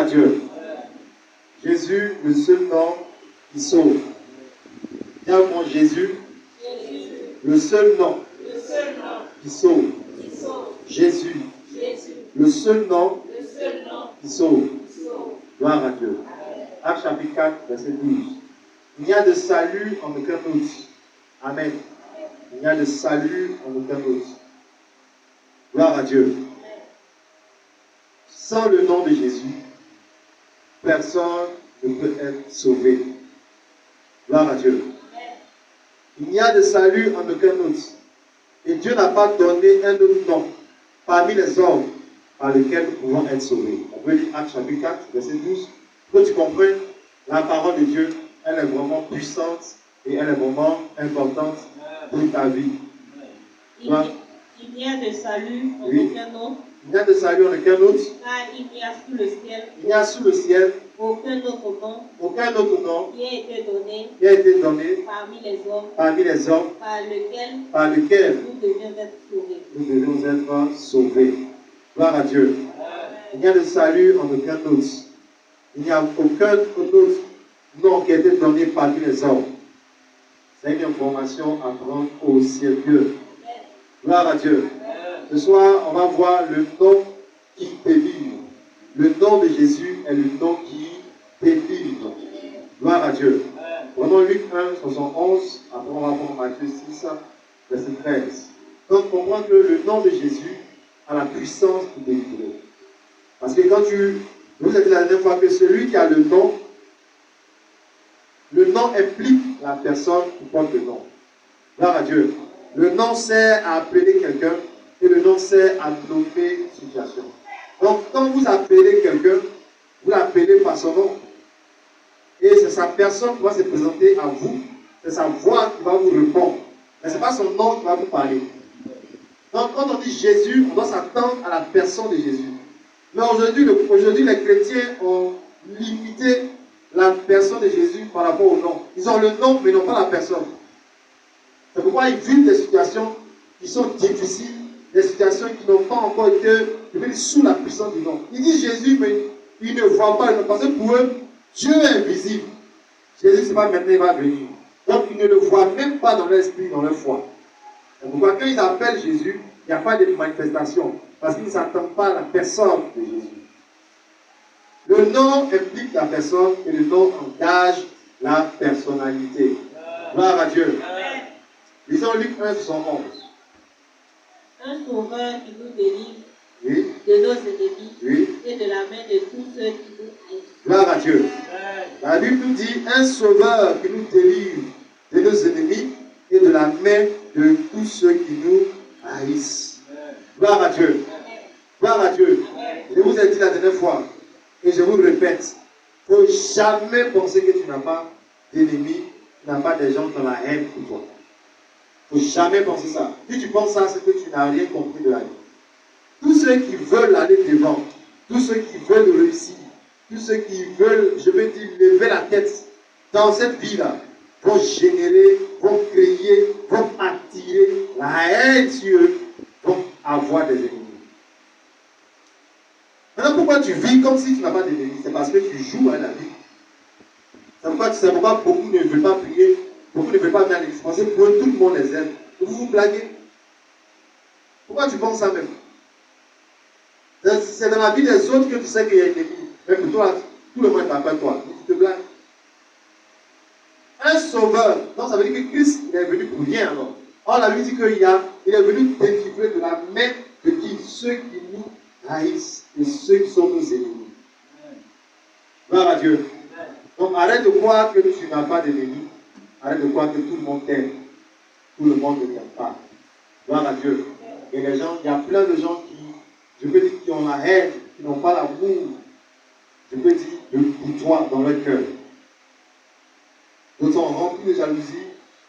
à Dieu. Jésus, le seul nom qui sauve. Viens mon Jésus, le seul nom qui sauve. Jésus, le seul nom qui sauve. Gloire à Dieu. Acte chapitre 4, verset 12. Il n'y a de salut en aucun autre. Amen. Il n'y a de salut en aucun autre. Gloire à Dieu. Sans le nom de Jésus, personne ne peut être sauvé. Gloire à Dieu. Il n'y a de salut en aucun autre. Et Dieu n'a pas donné un autre nom parmi les hommes par lesquels nous pouvons être sauvés. On peut lire Acte chapitre 4, verset 12. Pour que tu comprennes, la parole de Dieu, elle est vraiment puissante et elle est vraiment importante pour ta vie. Il n'y a de salut en aucun autre. Il n'y a de salut en aucun autre. Car il n'y a sous le ciel. Il n'y a sous le ciel Aucun autre nom. Aucun autre nom Qui a été donné. Parmi les hommes. Par lequel nous devions être sauvés. Nous devons être sauvés. Gloire à Dieu. Il n'y a de salut en aucun autre. Il n'y a aucun autre nom qui a été donné parmi les hommes. C'est une information à prendre au sérieux. Gloire à Dieu. Ce soir, on va voir le nom qui délivre. Le nom de Jésus est le nom qui délivre. Gloire à Dieu. Prenons Luc 1, 71. Après, on va prendre Matthieu 6, verset 13. Donc, comprends que le nom de Jésus a la puissance de délivrer. Parce que quand je vous ai dit la dernière fois que celui qui a le nom implique la personne qui porte le nom. Gloire à Dieu. Le nom sert à appeler quelqu'un et le nom sert à nommer une situation. Donc, quand vous appelez quelqu'un, vous l'appelez par son nom. Et c'est sa personne qui va se présenter à vous. C'est sa voix qui va vous répondre. Mais ce n'est pas son nom qui va vous parler. Donc, quand on dit Jésus, on doit s'attendre à la personne de Jésus. Mais aujourd'hui, les chrétiens ont limité la personne de Jésus par rapport au nom. Ils ont le nom, mais non pas la personne. C'est pourquoi ils vivent des situations qui sont difficiles, des situations qui n'ont pas encore été sous la puissance du nom. Ils disent Jésus, mais ils ne voient pas le nom. Parce que pour eux, Dieu est invisible. Jésus, c'est pas maintenant, il va venir. Donc, ils ne le voient même pas dans l'esprit, dans leur foi. C'est pourquoi quand ils appellent Jésus, il n'y a pas de manifestation. Parce qu'ils ne s'attendent pas à la personne de Jésus. Le nom implique la personne et le nom engage la personnalité. Gloire à Dieu. Lisons Luc 1, 71. Un sauveur qui nous délivre de nos ennemis et de la main de tous ceux qui nous haïssent. Gloire à Dieu. La Bible nous dit un sauveur qui nous délivre de nos ennemis et de la main de tous ceux qui nous haïssent. Gloire à Dieu. Gloire à Dieu. Je vous ai dit la dernière fois, et je vous le répète, il ne faut jamais penser que tu n'as pas d'ennemis, tu n'as pas des gens dans la haine pour toi. Il ne faut jamais penser ça. Si tu penses ça, c'est que tu n'as rien compris de la vie. Tous ceux qui veulent aller devant, tous ceux qui veulent réussir, tous ceux qui veulent, je veux dire, lever la tête dans cette vie-là, vont générer, vont créer, vont attirer la haine sur eux, vont avoir des ennemis. Maintenant, pourquoi tu vis comme si tu n'as pas d'ennemis? C'est parce que tu joues à la vie. C'est pourquoi beaucoup ne veulent pas prier, beaucoup ne veulent pas venir à l'église. Parce que pour eux, tout le monde les aime. Vous vous blaguez. Pourquoi tu penses ça même? C'est dans la vie des autres que tu sais qu'il y a un ennemi. Mais pour toi, tout le monde est après toi. Mais tu te blagues. Un sauveur, donc ça veut dire que Christ il est venu pour rien alors. Or la Bible dit qu'il est venu délivrer de la main de qui? Ceux qui nous haïssent et ceux qui sont nos ennemis. Gloire à Dieu. Donc arrête de croire que tu n'as pas d'ennemis. Arrête de croire que tout le monde t'aime. Tout le monde ne t'aime pas. Gloire à Dieu. Et les gens, il y a plein de gens qui, je peux dire, qui ont la haine, qui n'ont pas l'amour, je peux dire, pour toi dans leur cœur. D'autres sont remplis de jalousie,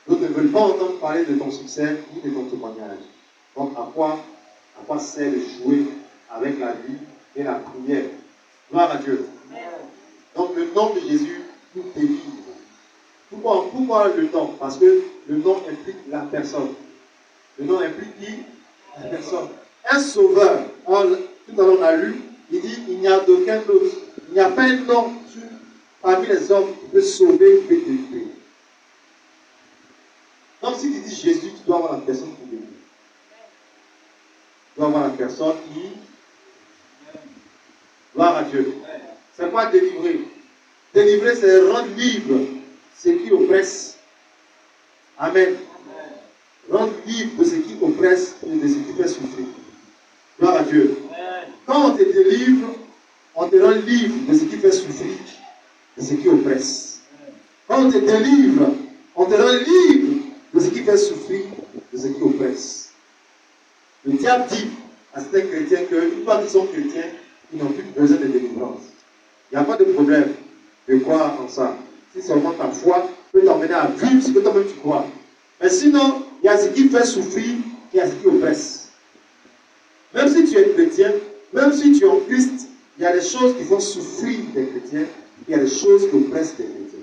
d'autres ne veulent pas entendre parler de ton succès ni de ton témoignage. Donc à quoi sert de jouer avec la vie et la prière? Gloire à Dieu. Donc le nom de Jésus nous délivre. Pourquoi le nom? Parce que le nom implique la personne. Le nom implique qui? La personne. Un sauveur, tout à l'heure on a lu, il dit il n'y a d'aucun autre Il n'y a pas un homme parmi les hommes qui peut sauver, qui peut délivrer. Donc si tu dis Jésus, tu dois avoir la personne qui délivre. Tu dois avoir la personne qui... Gloire à Dieu. C'est quoi délivrer? Délivrer, c'est rendre libre ce qui oppresse. Amen. Rendre libre de ce qui oppresse et de ce qui fait souffrir. Gloire à Dieu. Quand on te délivre, on te rend libre de ce qui fait souffrir, de ce qui oppresse. Quand on te délivre, on te rend libre de ce qui fait souffrir, de ce qui oppresse. Le diable dit à certains chrétiens qu'une fois qu'ils sont chrétiens, ils n'ont plus besoin de délivrance. Il n'y a pas de problème de croire en ça. Si seulement ta foi peut t'emmener à vivre ce que toi-même tu crois. Mais sinon, il y a ce qui fait souffrir, il y a ce qui oppresse. Même si tu es chrétien, même si tu es en Christ, il y a des choses qui font souffrir des chrétiens, il y a des choses qui oppressent des chrétiens.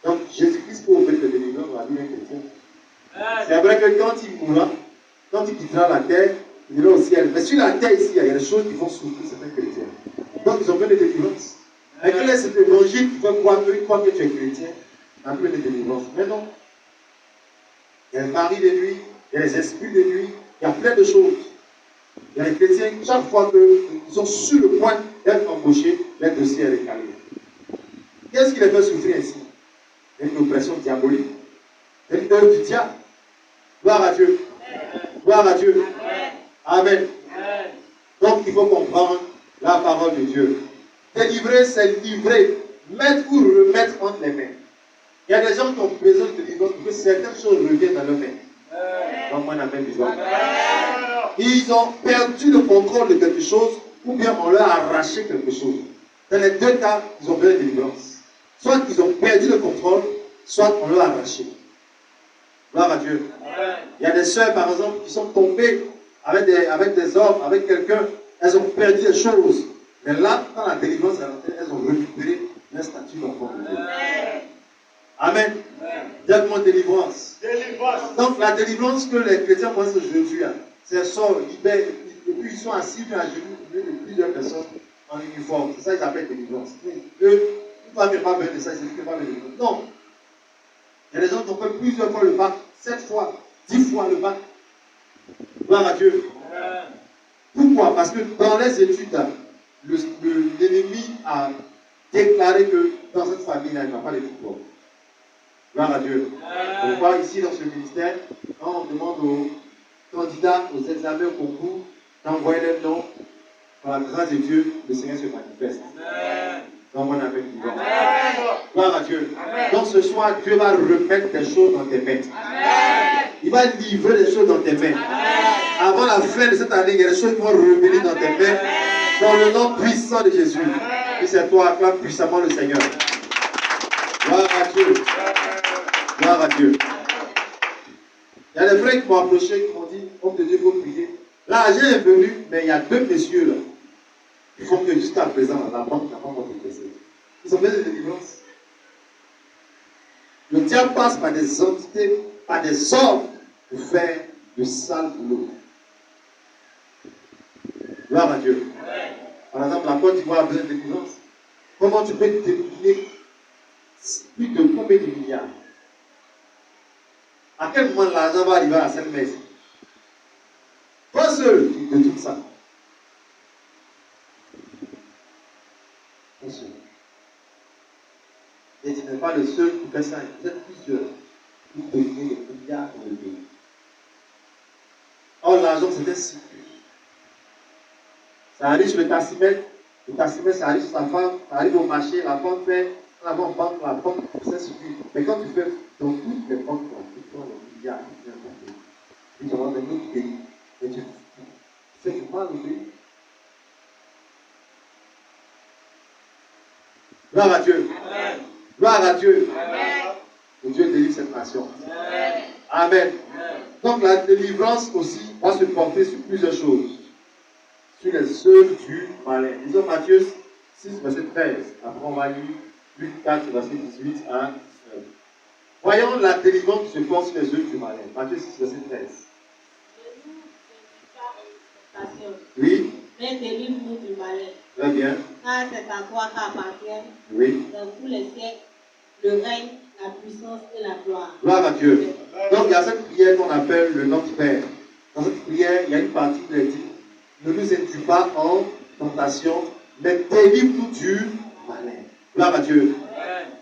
Donc, Jésus-Christ peut offrir des délivrances dans la vie d'un chrétien. C'est vrai que quand il mourra, quand il quittera la terre, il ira au ciel. Mais sur la terre ici, il y a des choses qui font souffrir certains chrétiens. Donc, ils ont besoin de délivrance. Mais quel est cet évangile qui fait croire que tu es chrétien, tu n'as plus de délivrance? Mais non. Il y a les maris de nuit, il y a les esprits de nuit, il y a plein de choses. Il y a les chrétiens, chaque fois qu'ils sont sur le point d'être embauchés, leur dossier est récalé. Qu'est-ce qui les fait souffrir ainsi? Une oppression diabolique. Une œuvre du diable. Gloire à Dieu. Gloire à Dieu. Amen. Donc il faut comprendre la parole de Dieu. Délivrer, c'est livrer, mettre ou remettre entre les mains. Il y a des gens qui ont besoin de délivrance pour que certaines choses reviennent dans leurs mains. Donc moi, on appelle des hommes. Ils ont perdu le contrôle de quelque chose, ou bien on leur a arraché quelque chose. Dans les deux cas, ils ont besoin de délivrance. Soit ils ont perdu le contrôle, soit on leur a arraché. Gloire à Dieu. Il y a des sœurs, par exemple, qui sont tombées avec des hommes, avec quelqu'un. Elles ont perdu des choses. Mais là, quand la délivrance est rentrée, elles ont récupéré leur statut d'enfant de Dieu. Amen. Dites-moi délivrance. Donc la délivrance que les chrétiens pensent aujourd'hui, c'est sort, libère, et puis ils sont assis à genoux de plusieurs personnes en uniforme. C'est ça qu'ils appellent délivrance. Eux, ils ne pas besoin de ça, ils ne pas besoin de délivrance. Non. Il y a des gens qui ont fait plusieurs fois le bac, 7 fois, 10 fois le bac. Gloire à Dieu. Pourquoi? Parce que dans les études, l'ennemi a déclaré que dans cette famille-là, il n'y a pas de diplôme. Gloire à Dieu. Pourquoi ici dans ce ministère, quand on demande aux candidats aux examens, au concours, d'envoyer les noms, par la grâce de Dieu, le Seigneur se manifeste. Donc on appelle vivant. Gloire à Dieu. Donc ce soir, Dieu va remettre des choses dans tes mains. Il va livrer des choses dans tes mains. Avant la fin de cette année, il y a des choses qui vont revenir dans tes mains. Dans le nom puissant de Jésus. Et c'est toi, acclame puissamment le Seigneur. Gloire à Dieu. Gloire à Dieu. Il y a des frères qui m'ont approché, qui m'ont dit, homme de Dieu, il faut prier. L'argent est venu, mais il y a deux messieurs là. Ils font que jusqu'à présent, la banque n'a pas encore décaissé. Ils ont besoin de délivrance. Le diable passe par des entités, par des hommes pour faire de sale boulot. Gloire à Dieu. Par exemple, la Côte d'Ivoire a besoin de délivrance. Comment tu peux délivrer plus de combien de milliards? À quel moment l'argent va arriver à cette maison? Toi seul, tu te tout ça. Toi seul. Et tu n'es pas le seul qui fait ça. Vous êtes plusieurs pour donner des milliards pour le pays. Or, l'argent, c'est un cycle. Ça arrive sur le tassimètre, ça arrive sur sa femme, ça arrive au marché, la femme fait, la banque, ça suffit. Mais quand tu fais dans toutes les banques, tu prends les milliards, tu vas dans un autre pays, et tu fais du mal au pays. Gloire à Dieu. Amen. Gloire à Dieu. Amen. Que Dieu délivre cette nation. Amen. Amen. Donc la délivrance aussi va se porter sur plusieurs choses. Sur les œuvres du malin. Disons Matthieu 6, verset 13. Après on va lire Luc 4, verset 18 à 9. Voyons la délivrance qui se porte sur les œuvres du malin. Matthieu 6, verset 13. Oui. Mais délivre-nous du malin. Très bien. Car c'est à toi qu'appartiennent, Oui. dans tous les siècles, le règne, la puissance et la gloire. Gloire à Dieu. Donc il y a cette prière qu'on appelle le Notre Père. Dans cette prière, il y a une partie qui dit ne nous induis pas en tentation, mais délivre-nous du malin. Gloire à Dieu.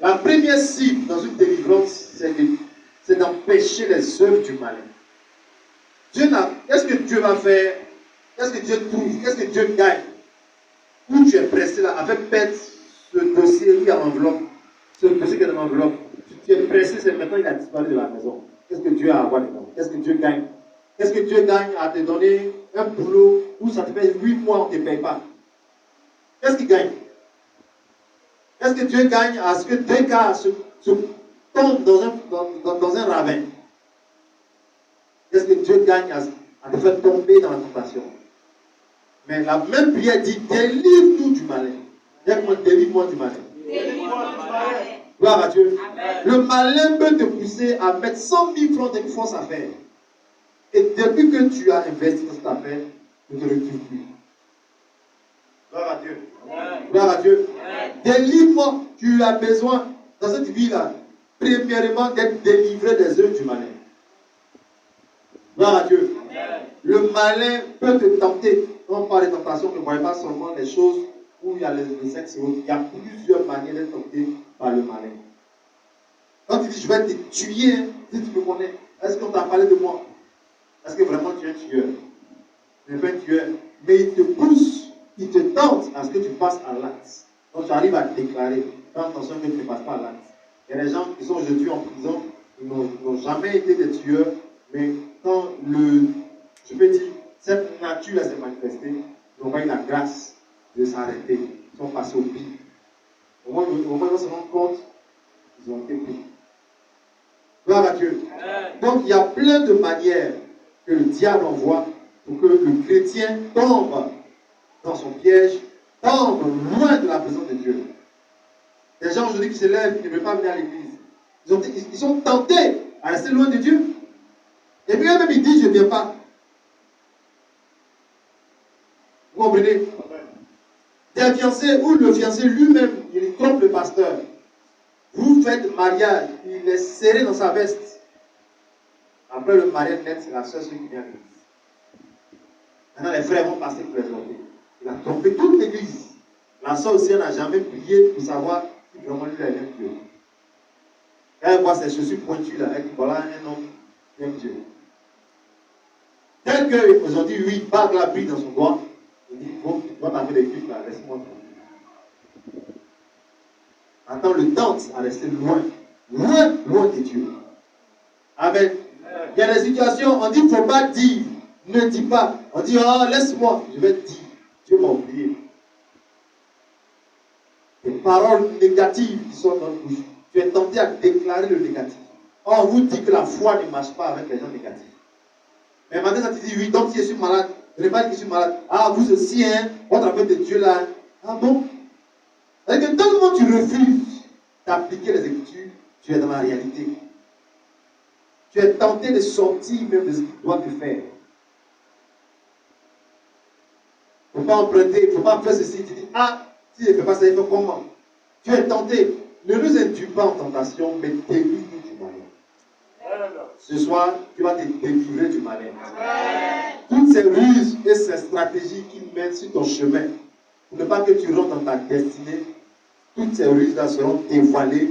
La première cible dans une délivrance, c'est d'empêcher les œuvres du malin. Qu'est-ce que Dieu va faire? Qu'est-ce que Dieu trouve? Qu'est-ce que Dieu gagne? Où tu es pressé là, avec perdre ce dossier qui est en enveloppe, ce dossier qui est dans l'enveloppe, tu es pressé, c'est maintenant il a disparu de la maison. Qu'est-ce que Dieu a à avoir dedans? Qu'est-ce que Dieu gagne? Qu'est-ce que Dieu gagne à te donner un boulot où ça te fait 8 mois, on ne te paye pas? Qu'est-ce qu'il gagne? Qu'est-ce que Dieu gagne à ce que deux cas se tombent dans un ravin? Qu'est-ce que Dieu gagne à te faire tomber dans la tentation? Mais la même prière dit délivre-nous du malin. Délivre-moi du malin. Délivre-moi du malin. Gloire à Dieu. Amen. Le malin peut te pousser à mettre 100 000 francs dans une fausse affaire. Et depuis que tu as investi dans cette affaire, tu ne te retrouves plus. Gloire à Dieu. Amen. Gloire à Dieu. Délivre-moi. Tu as besoin, dans cette vie-là, premièrement, d'être délivré des œuvres du malin. Gloire à Dieu. Amen. Le malin peut te tenter. Quand on parle de tentation, ne voyez pas seulement les choses où il y a le sexe et autres. Il y a plusieurs manières d'être tenté par le malin. Quand tu dis je vais te tuer, si tu me connais, est-ce qu'on t'a parlé de moi? Est-ce que vraiment tu es un tueur? Tu n'es pas un tueur. Mais il te pousse, il te tente à ce que tu passes à l'acte. Donc tu arrives à te déclarer. Fais attention que tu ne passes pas à l'acte. Il y a des gens qui sont aujourd'hui en prison, ils n'ont jamais été des tueurs, mais quand je peux dire, cette nature s'est manifestée, ils n'ont pas eu la grâce de s'arrêter. Ils sont passés au pire. Au moment où ils se rendent compte, ils ont été pris. Gloire à Dieu. Donc il y a plein de manières que le diable envoie pour que le chrétien tombe dans son piège, tombe loin de la présence de Dieu. Les gens aujourd'hui qui se lèvent, qui ne veulent pas venir à l'église, ils sont tentés à rester loin de Dieu. Et puis eux-mêmes ils disent je ne viens pas. Vous comprenez? Des fiancés où le fiancé lui-même, il trompe le pasteur. Vous faites mariage, il est serré dans sa veste. Après le mariage net, c'est la seule qui vient à l'église. Maintenant les frères vont passer pour les tromper. Il a trompé toute l'église. La soeur aussi n'a jamais prié pour savoir si vraiment lui a aimé Dieu. Quand elle voit ses chaussures pointues là, elle dit voilà un homme qui aime Dieu. Tel qu'aujourd'hui, lui, il bat la pluie dans son doigt, il dit bon, tu dois t'amener les culs là, laisse-moi tranquille. Attends le temps à rester loin de Dieu. Amen. Il y a des situations, on dit il ne faut pas dire, ne dis pas. On dit oh, laisse-moi, je vais te dire. Dieu m'a oublié. Des paroles négatives qui sont dans notre bouche. Tu es tenté à déclarer le négatif. Or, on vous dit que la foi ne marche pas avec les gens négatifs. Mais maintenant, ça te dit oui, donc si je suis malade, je ne vais pas dire que je suis malade. Ah, vous aussi, hein, votre affaire de Dieu là. Ah bon? C'est-à-dire que tellement tu refuses d'appliquer les Écritures, tu es dans la réalité. Tu es tenté de sortir même de ce qu'il doit te faire. Il ne faut pas emprunter, il ne faut pas faire ceci. Tu dis, ah, si je ne fais pas ça, il faut comment? Tu es tenté. Ne nous induis pas en tentation, mais délivre-nous du malin. Ce soir, tu vas te délivrer du malin. Toutes ces ruses et ces stratégies qui mènent sur ton chemin, pour ne pas que tu rentres dans ta destinée, toutes ces ruses-là seront dévoilées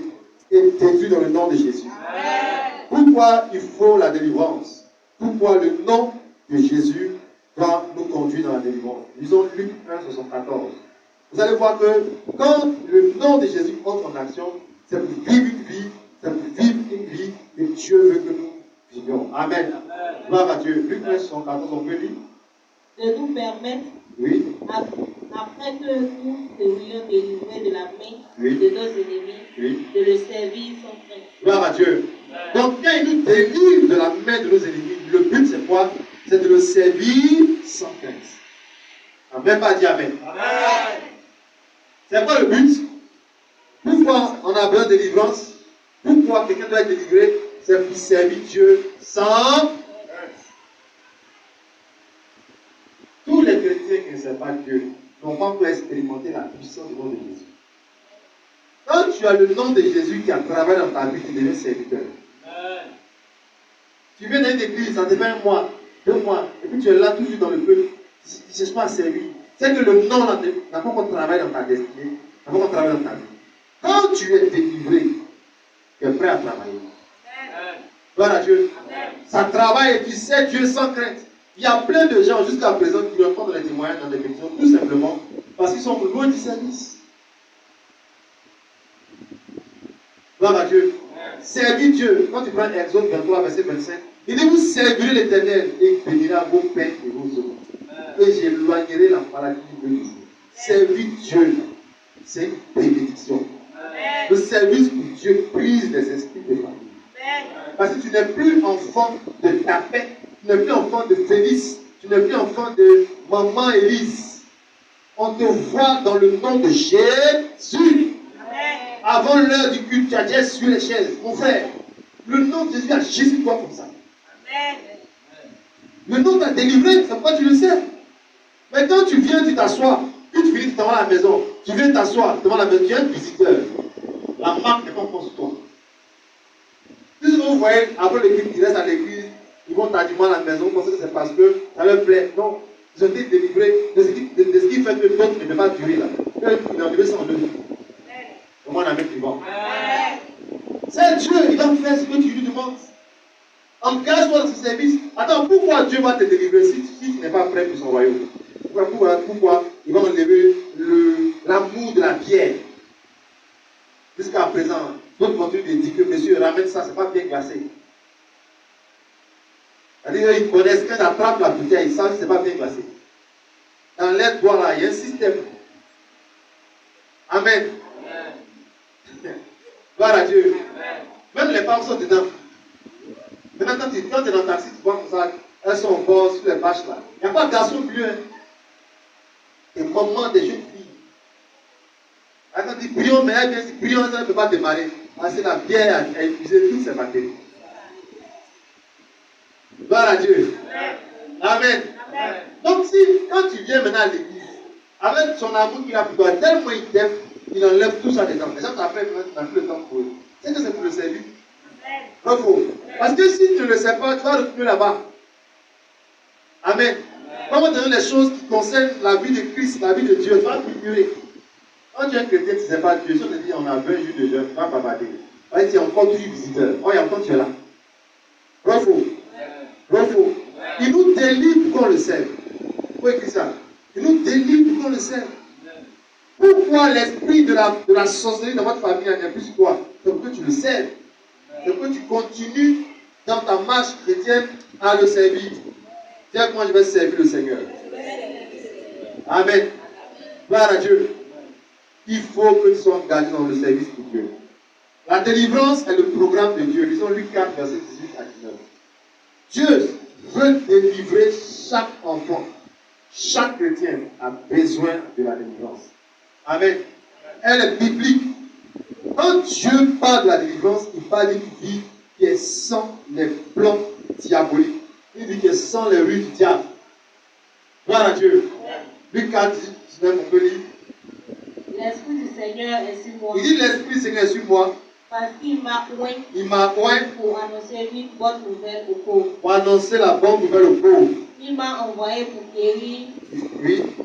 et détruites dans le nom de Jésus. Pourquoi il faut la délivrance? Pourquoi le nom de Jésus doit nous conduire dans la délivrance? Lisons Luc 1, 74. Vous allez voir que quand le nom de Jésus entre en action, c'est pour vivre une vie, c'est pour vivre une vie que Dieu veut que nous vivions. Amen. Gloire à Dieu. Luc 1, 74, on peut lire. De nous permettre, oui, après que nous serions délivrés de la main oui, de nos ennemis, oui, de le servir sans crainte. Gloire à Dieu. Donc quand il nous délivre de la main de nos ennemis, le but c'est quoi? C'est de le servir sans crainte. Amen, pas dit Amen. Amen. C'est quoi le but? Pourquoi on a besoin de délivrance? Pourquoi quelqu'un doit être délivré? C'est pour servir Dieu sans crainte. Tous les chrétiens qui ne connaissait pas Dieu n'ont pas encore expérimenté la puissance du nom de Jésus. Quand tu as le nom de Jésus qui a travaillé dans ta vie, tu deviens serviteur. Tu viens dans une église, ça te fait 1 mois, 2 mois, et puis tu es là toujours dans le peuple, tu ne cherches pas à servir. C'est que le nom n'a pas encore travaillé dans ta destinée, n'a pas encore travaillé dans ta vie. Quand tu es délivré, tu es prêt à travailler. Gloire à Dieu. Ça travaille et tu sais Dieu sans crainte. Il y a plein de gens jusqu'à présent qui ne font pas les témoignages dans des maisons, tout simplement parce qu'ils sont loin du service. Gloire à Dieu. Servir Dieu. Quand tu prends Exode 23, verset 25, il dit vous servirez l'Éternel et il bénira vos pères et vos hommes. Et j'éloignerai la maladie de vous. Servir Dieu, c'est une bénédiction. Le service pour Dieu brise les esprits de famille. Parce que tu n'es plus enfant de Tapet, tu n'es plus enfant de Félix, tu n'es plus enfant de maman Élise. On te voit dans le nom de Jésus. Avant l'heure du culte, tu as déjà sur les chaises. Mon frère, le nom de Jésus a Jésus toi comme ça. Le nom t'a délivré, c'est pourquoi tu le sais. Mais quand tu viens, tu t'assois, puis tu finis devant la maison, tu viens t'asseoir devant la maison, tu es un visiteur. La marque n'est pas encore sur toi. Si vous voyez, après l'église, ils restent à l'église, ils vont t'animer à la maison, vous pensez que c'est parce que ça leur plaît. Non, ils ont été délivrés de ce qui fait que d'autres ne peuvent pas durer là. Ils ont délivré sans eux. Au moins, on a même du vent. C'est Dieu, il va faire ce que tu lui demandes. Engage-toi dans ce service. Attends, pourquoi Dieu va te délivrer si tu n'es pas prêt pour son royaume? Pourquoi il va enlever l'amour de la bière? Jusqu'à présent, d'autres continuent de dire que monsieur, ramène ça, c'est pas bien glacé. C'est-à-dire qu'ils connaissent, quand ils attrapent la bouteille, ils savent que c'est pas bien glacé. Dans l'air droit là, il y a un système. Amen. Gloire à Dieu. Même les femmes sont dedans. Maintenant, quand tu es dans le taxi, tu vois comme ça, elles sont au bord sur les bâches là. Il n'y a pas de garçon plus. Hein. Des mamans, des jeunes filles. Quand tu dis prions, mais elle vient dire prions, ça ne peut pas démarrer. Parce que la bière a épuisé toutes ses batteries. Gloire à Dieu. Amen. Donc, quand tu viens maintenant à l'église, avec son amour qu'il a pour toi, tellement il t'aime, il enlève tout ça dedans. Les gens t'appellent, tu n'as plus le temps pour eux. C'est que c'est pour le servir. Bravo. Parce que si tu ne le sais pas, tu vas retourner là-bas. Amen. Comment te donner les choses qui concernent la vie de Christ, la vie de Dieu, tu vas ignorer. Quand tu es un chrétien, tu ne sais pas Dieu. Si on te dit on a 20 jours de jeûne, tu vas bavarder. Tu dis encore toujours visiteur. Oh, il y a encore tu es là. Bravo. Bravo. Il nous délivre pour qu'on le serve. Pourquoi écrire ça? Il nous délivre pour qu'on le serve. Pourquoi l'esprit de la sorcellerie dans votre famille n'est plus sur toi? C'est pour que tu le serves. C'est pour que tu continues dans ta marche chrétienne à le servir. Dis comment je vais servir le Seigneur. Amen. Gloire à Dieu. Il faut que tu sois engagé dans le service pour Dieu. La délivrance est le programme de Dieu. Lisons Luc 4, verset 18 à 19. Dieu veut délivrer chaque enfant. Chaque chrétien a besoin de la délivrance. Amen. Elle est biblique. Quand Dieu parle de la délivrance, il parle d'une vie qui est sans les plans diaboliques. Une vie qui est sans les rues du diable. Gloire à Dieu. Luc 4, 19, on peut lire. L'Esprit du Seigneur est sur moi. Il dit l'Esprit du Seigneur est sur moi. Parce qu'il m'a oint. Il m'a oint pour annoncer une bonne nouvelle aux pauvres. Pour annoncer la bonne nouvelle aux pauvres. Il m'a envoyé pour guérir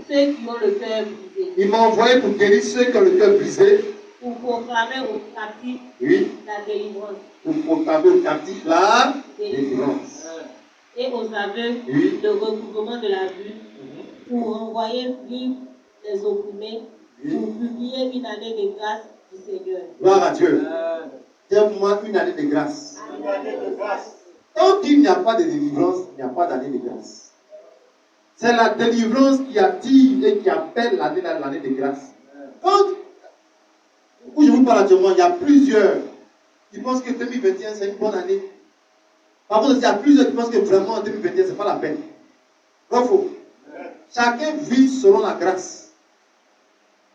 ceux qui ont le cœur brisé. Il m'a envoyé pour guérir ceux qui ont le cœur brisé. Pour proclamer aux captifs la délivrance. Pour proclamer aux captifs la délivrance. Et aux aveugles le recouvrement de la vue. Pour renvoyer libre les opprimés. Pour publier une année de grâce du Seigneur. Gloire à Dieu. Donne-moi une année de grâce. Une année de grâce. Tant qu'il n'y a pas de délivrance, il n'y a pas d'année de grâce. C'est la délivrance qui attire et qui appelle l'année de grâce. Quand où je vous parle actuellement, il y a plusieurs qui pensent que 2021 c'est une bonne année. Par contre, il y a plusieurs qui pensent que vraiment 2021 c'est pas la peine. Bravo. Chacun vit selon la grâce.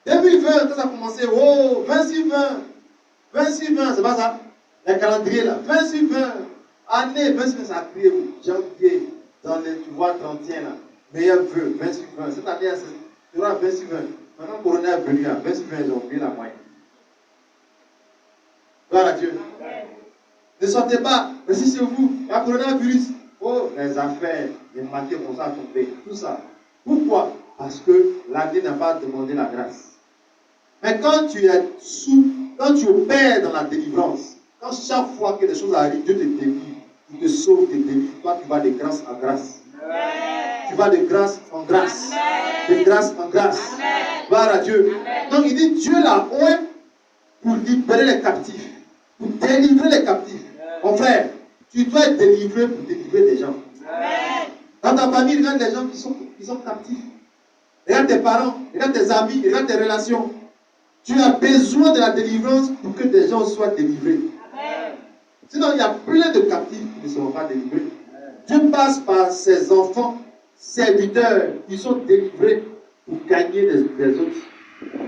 2020, quand ça a commencé, oh, 26-20, c'est pas ça? Le calendrier là, 26-20, année 26-20, ça a crié, janvier, dans les, tu vois, 31 là, meilleur vœu, 20 sur 20. Cette année, il y aura 20 sur 20. Maintenant, Corona est venu à 20 sur 20, ils ont oublié la moyenne. Gloire à Dieu. Ne sortez pas, restez chez vous. Il y a coronavirus. Oh, les affaires, les matières vont ça tomber. Tout ça. Pourquoi? Parce que l'année n'a pas demandé la grâce. Mais quand tu es quand tu opères dans la délivrance, quand chaque fois que les choses arrivent, Dieu te délivre, il te sauve, te délivre. Toi, tu vas de grâce en grâce. Tu vas de grâce en grâce. De grâce en grâce. Gloire à Dieu. Donc il dit, Dieu l'a oint pour libérer les captifs. Pour délivrer les captifs. Mon frère, tu dois être délivré pour délivrer des gens. Dans ta famille, regarde les gens qui sont captifs. Regarde tes parents, regarde tes amis, regarde tes relations. Tu as besoin de la délivrance pour que des gens soient délivrés. Sinon, il y a plein de captifs qui ne seront pas délivrés. Dieu passe par ses enfants, serviteurs, qui sont délivrés pour gagner les autres.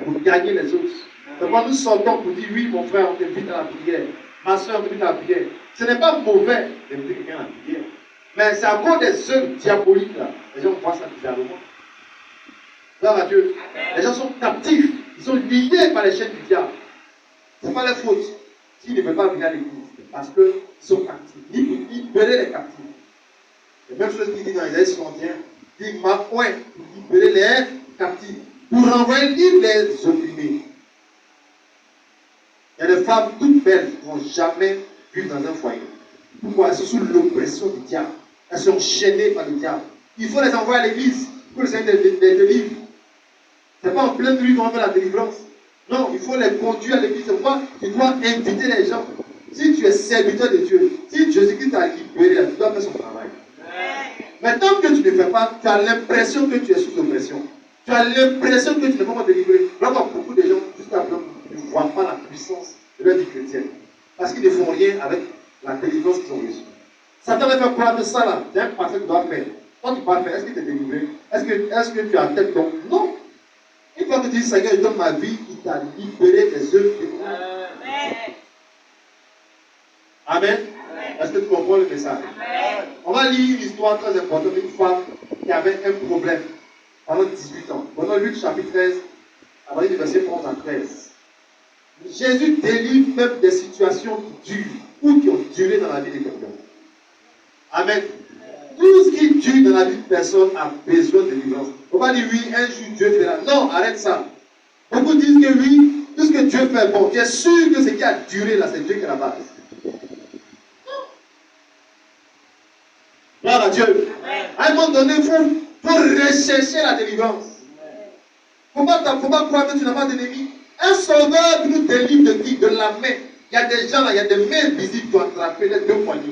Pour gagner les autres. Donc quand nous sortons pour dire, oui, mon frère, on t'invite à la prière. Ma soeur, on t'invite à la prière. Ce n'est pas mauvais d'inviter quelqu'un à la prière. Mais c'est à cause des œuvres diaboliques, là. Les gens voient ça bizarrement. Gloire à Dieu. Les gens sont captifs. Ils sont liés par les chaînes du diable. Ce n'est pas leur faute s'ils ne veulent pas venir à l'église. Parce qu'ils sont captifs. Libérer les captifs. La même chose qu'il dit dans Isaïe 61. Il dit, m'a oint pour libérer les captifs. Pour renvoyer libre les opprimés. Il y a des femmes toutes belles qui n'ont jamais vu dans un foyer. Pourquoi? Elles sont sous l'oppression du diable. Elles sont chaînées par le diable. Il faut les envoyer à l'église pour les délivrer. Ce n'est pas en pleine rue qu'on fait la délivrance. Non, il faut les conduire à l'église. C'est pourquoi tu dois inviter les gens. Si tu es serviteur de Dieu, si Jésus-Christ t'a libéré, tu dois faire son travail. Mais tant que tu ne fais pas, tu as l'impression que tu es sous oppression. Tu as l'impression que tu ne peux pas délivrer. Là, beaucoup de gens, jusqu'à présent, ne voient pas la puissance de leur vie chrétienne. Parce qu'ils ne font rien avec la délivrance qu'ils ont reçue. Satan va faire croire que ça là, c'est un pasteur qui doit faire. Quand tu vas faire, est-ce qu'il t'est délivré? Est-ce que tu as tête donc? Non. Une fois que tu dis, Seigneur, je donne ma vie, il t'a libéré des œuvres de moi. Amen. Est-ce que tu comprends le message? On va lire une histoire très importante d'une femme qui avait un problème pendant 18 ans. Pendant Luc chapitre 13, à partir du verset 11 à 13. Jésus délivre même des situations qui durent ou qui ont duré dans la vie de quelqu'un. Amen. Tout ce qui dure dans la vie de personne a besoin de délivrance. On va dire oui, un jour Dieu fera. Non, arrête ça. Beaucoup disent que oui, tout ce que Dieu fait, bon, tu es sûr que ce qui a duré là, c'est Dieu qui est la base. Gloire à Dieu. À un moment donné, il faut rechercher la délivrance. Il ne faut pas croire que tu n'as pas d'ennemi. Un sauveur qui nous délivre de qui? De la main. Il y a des gens là, il y a des mains visibles qui ont attrapé les deux poignets.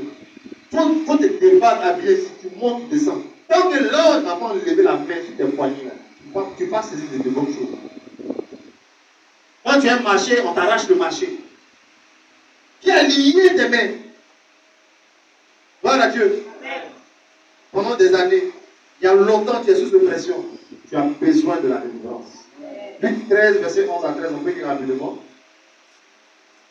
Il faut te débattre à bien si tu montes, tu descends. Tant que l'homme n'a pas enlevé la main sur tes poignets, tu ne peux pas saisir de bonnes choses. Quand tu as un marché, on t'arrache le marché. Qui a lié tes mains? Gloire à Dieu. Pendant des années, il y a longtemps tu es sous pression. Tu as besoin de la délivrance. Luc 13, verset 11 à 13, on peut lire rapidement.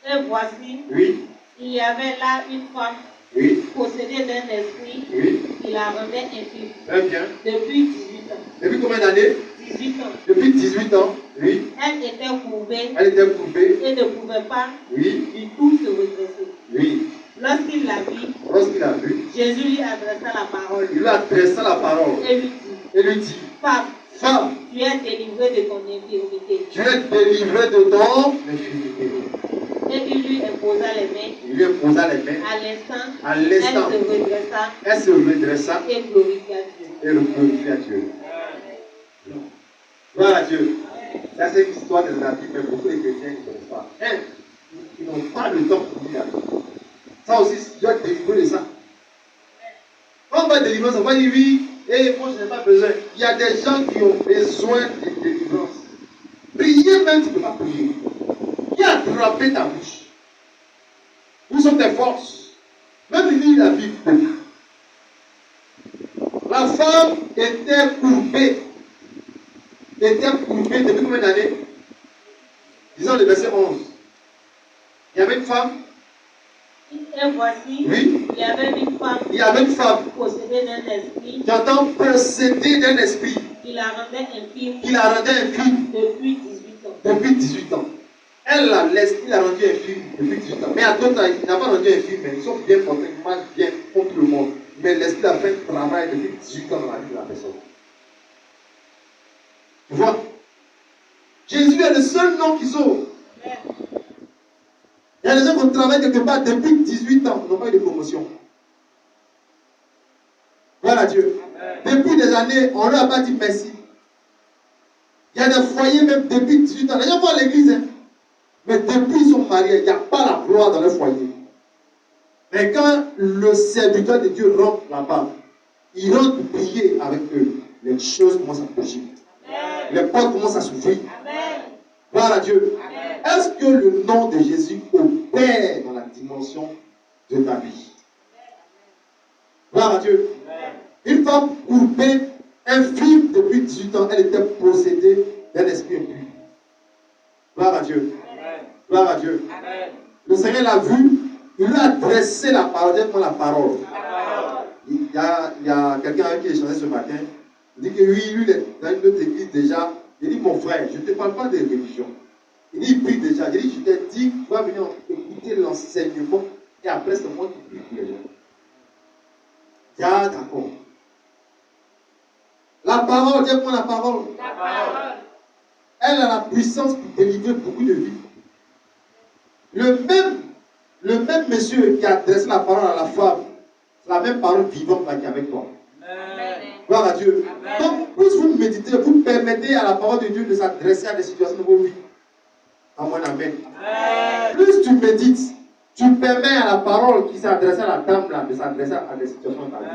Et voici, oui, il y avait là une femme oui, possédée d'un esprit oui, qui la rendait infirme. très bien. Depuis 18 ans. Depuis combien d'années? 18 ans. Depuis 18 ans, oui. Elle était courbée Elle était courbée, et ne pouvait pas oui, du tout se redresser. oui. Lorsqu'il la vit, Lorsqu'il a vu, Jésus lui adressa la parole il lui adressa la parole et lui dit, et lui dit, Femme, femme, tu es délivrée de ton infirmité. tu es délivré de ton infirmité. Et il lui imposa les mains. Il lui imposa les mains. À l'instant, elle se redressa et glorifia Dieu. Et glorifia Dieu. Gloire à Dieu. Ça, c'est une histoire de la Bible, mais beaucoup de chrétiens ne connaissent pas. Ils n'ont pas le temps pour lire. Ça aussi, tu dois te délivrer de ça. Quand on va délivrer, on va dire oui, et moi je n'ai pas besoin. Il y a des gens qui ont besoin de délivrance. Prier même, tu ne peux pas prier. Qui a attrapé ta bouche? Où sont tes forces? Même lire la Bible. La femme était courbée. Depuis combien d'années? Disons le verset 11. Il y avait une femme Et voici, Oui. il y avait une femme. Il y avait une femme. Possédée d'un esprit. J'entends possédée d'un esprit. Qui la rendait infime. Qui la rendait infime. Depuis 18 ans. Depuis 18 ans. L'esprit l'a rendu infime depuis 18 ans. Mais à d'autres, il n'a pas rendu infime, mais ils sont bien portés, ils marchent bien contre le monde. Mais l'esprit a fait un travail depuis 18 ans dans la vie de la personne. Tu vois? Jésus est le seul nom qui sauve. Il y a des gens qui travaillent quelque part depuis 18 ans, ils n'ont pas eu de promotion. Voilà Dieu. Depuis des années, on ne leur a pas dit merci. Il y a des foyers même depuis 18 ans. Les gens vont à l'église, hein. Mais depuis ils sont mariés, il n'y a pas la gloire dans leur foyer. Mais quand le serviteur de Dieu rentre là-bas, il rentre pour prier avec eux, les choses commencent à bouger. Les portes commencent à s'ouvrir. Gloire à Dieu. Est-ce que le nom de Jésus opère dans la dimension de ta vie? Gloire à Dieu. Une femme courbée, infime depuis 18 ans, elle était possédée d'un esprit impur. Gloire à Dieu. Gloire à Dieu. Le Seigneur l'a vu, il lui a adressé la parole. Dites-moi la parole. Il y a quelqu'un avec qui j'ai échangé ce matin. Il dit que oui, lui, il est dans une autre église déjà. Il dit, mon frère, je ne te parle pas de religion. Il dit, il prie déjà. Il dit, je t'ai dit, tu vas venir écouter l'enseignement et après, c'est moi qui prie pour les gens. D'accord. La parole, dis-moi la parole. La parole. Elle a la puissance pour délivrer beaucoup de vies. Le même monsieur qui a adressé la parole à la femme, c'est la même parole vivante qui est avec toi. Amen. Gloire à Dieu. Amen. Donc, plus vous méditez, vous permettez à la parole de Dieu de s'adresser à des situations de vos vies. Amen. Amen. Plus tu médites, tu permets à la parole qui s'est adressée à la dame là, de s'adresser à des situations de ta vie.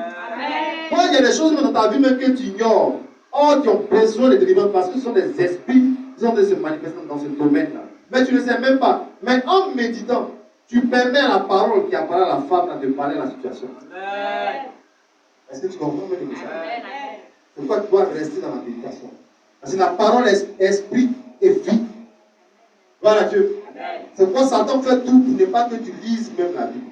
Moi, il y a des choses dans ta vie même que tu ignores. Or, qui ont besoin de délivrance parce que ce sont des esprits qui sont de se manifester dans ce domaine-là. Mais tu ne sais même pas. Mais en méditant, tu permets à la parole qui a parlé à la femme là, de parler à la situation. Est-ce que tu comprends même le message? C'est pourquoi tu dois rester dans la méditation. Parce que la parole est esprit et vie. Gloire à Dieu. C'est pourquoi Satan fait tout pour ne pas que tu lises même la Bible.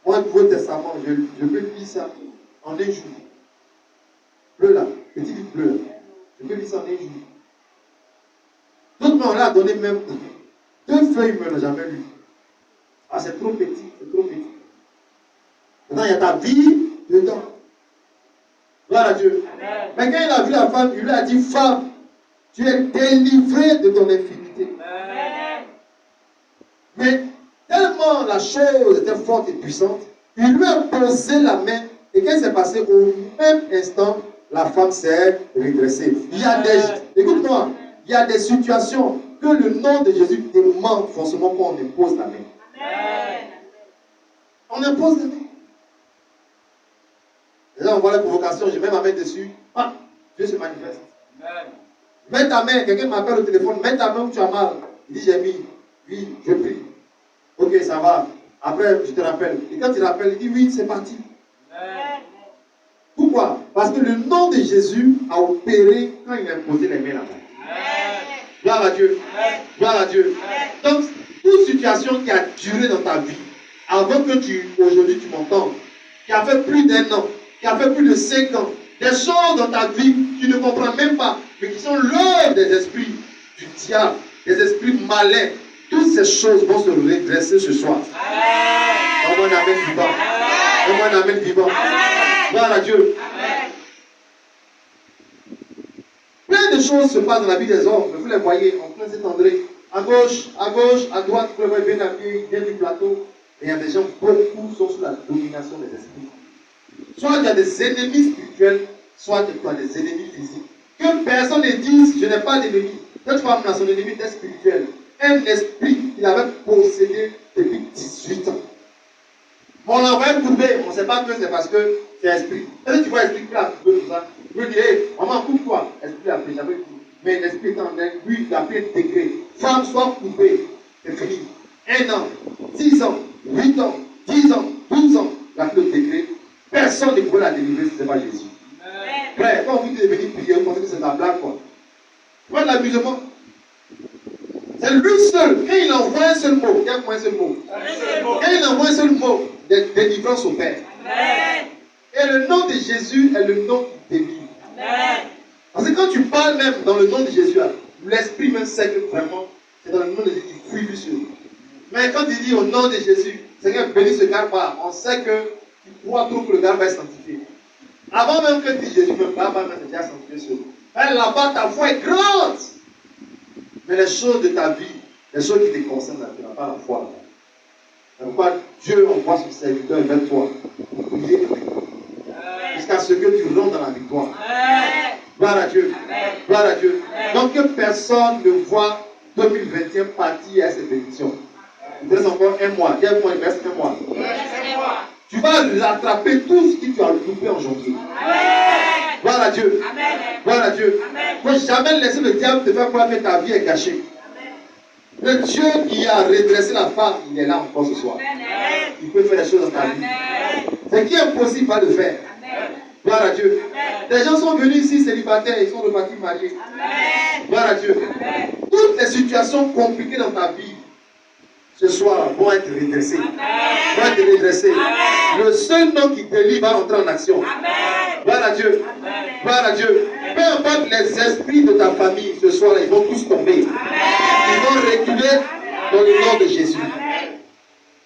Moi, le Nouveau Testament, je peux lire ça en un jour. Bleu là, petit livre bleu. Je peux lire ça en un jour. D'autres m'ont donné même 2 feuilles, mais je n'ai jamais lu. Ah, c'est trop petit, c'est trop petit. Maintenant, il y a ta vie dedans. Gloire à Dieu. Amen. Mais quand il a vu la femme, il lui a dit, femme, tu es délivrée de ton infimité. Amen. Mais tellement la chose était forte et puissante, il lui a posé la main, et qu'est-ce qui s'est passé? Au même instant, la femme s'est redressée. Il y a écoute-moi, il y a des situations que le nom de Jésus demande forcément qu'on impose la main. Amen. On impose la main. Là, on voit la provocation, je mets ma main dessus. Ah, Dieu se manifeste. Amen. Mets ta main, quelqu'un m'appelle au téléphone, mets ta main où tu as mal. Il dit, j'ai mis. Oui, je prie. Ok, ça va. Après, je te rappelle. Et quand il rappelle, il dit, oui, c'est parti. Amen. Pourquoi? Parce que le nom de Jésus a opéré quand il a imposé les mains là-bas. Gloire à Dieu. Amen. Gloire à Dieu. Amen. Donc, toute situation qui a duré dans ta vie, avant que aujourd'hui tu m'entendes, qui a fait plus d'1 an, qui a fait plus de 5 ans, des choses dans ta vie que tu ne comprends même pas, mais qui sont l'œuvre des esprits du diable, des esprits malins, toutes ces choses vont se redresser ce soir. Donne-moi un amen vivant. Donne-moi un amen vivant. Gloire à Dieu. Amen. Plein de choses se passent dans la vie des hommes, mais vous les voyez en plein Saint-André. À gauche, à droite, vous les voyez bien habillés, bien du plateau. Et il y a des gens, beaucoup sont sous la domination des esprits. Soit il y a des ennemis spirituels, soit il y a des ennemis physiques. Que personne ne dise, je n'ai pas d'ennemi. Cette femme là, son ennemi était spirituel. Un esprit qu'il avait possédé depuis 18 ans. On l'a envoyé couper, on ne sait pas que c'est parce que c'est esprit. Est-ce que tu vois l'esprit qui a coupé tout ça? Je veux dire, hey, maman, coupe-toi. L'esprit a pris, j'avais dit. Mais l'esprit est en train, lui, il a pris un degré. Femme, soit coupée. C'est fini. 1 an, 6 ans, 8 ans, 10 ans, 12 ans. Il a pris le degré. Personne ne pouvait la délivrer si ce n'est pas Jésus. Frère, quand vous dites de venir prier, vous pensez que c'est de la blague, quoi. Pas de l'amusement. C'est lui seul. Quand il envoie un seul mot, il y a un seul mot. Quand il envoie un seul mot, délivrance au Père. Et le nom de Jésus est le nom qui délivre. Parce que quand tu parles même dans le nom de Jésus, l'esprit même sait que vraiment, c'est dans le nom de Jésus qu'il fuit sur lui. Mais quand il dit au nom de Jésus, Seigneur, bénis ce gars-là, on sait que tu crois trop que le gars va être sanctifié. Avant même que tu dises Jésus, même là-bas, c'est déjà sanctifié sur lui. Là-bas, ta foi est grande. Mais les choses de ta vie, les choses qui te concernent, tu n'as pas la foi. C'est pourquoi Dieu envoie son serviteur vers toi pour prier avec toi. Jusqu'à ce que tu rentres dans la victoire. Gloire à Dieu. Gloire à Dieu. Donc que personne ne voit 2021 partir à cette bénédiction. Il te reste encore un mois. Il reste un mois. Tu vas rattraper tout ce que tu as loupé en janvier. Gloire à Dieu. Gloire à Dieu. Il ne faut jamais laisser le diable te faire croire que ta vie est gâchée. Le Dieu qui a redressé la femme, il est là encore ce soir. Il peut faire des choses dans ta vie. Ce qui est impossible, va le faire. Gloire à Dieu. Les gens sont venus ici célibataires, ils sont repartis mariés. Gloire à Dieu. Toutes les situations compliquées dans ta vie, ce soir, vont être redressées. Vont être redressées. Le seul nom qui délivre va entrer en action. Gloire à Dieu. Gloire à Dieu. Peu importe les esprits de ta famille, ce soir, ils vont tous tomber. Ils vont reculer dans le nom de Jésus.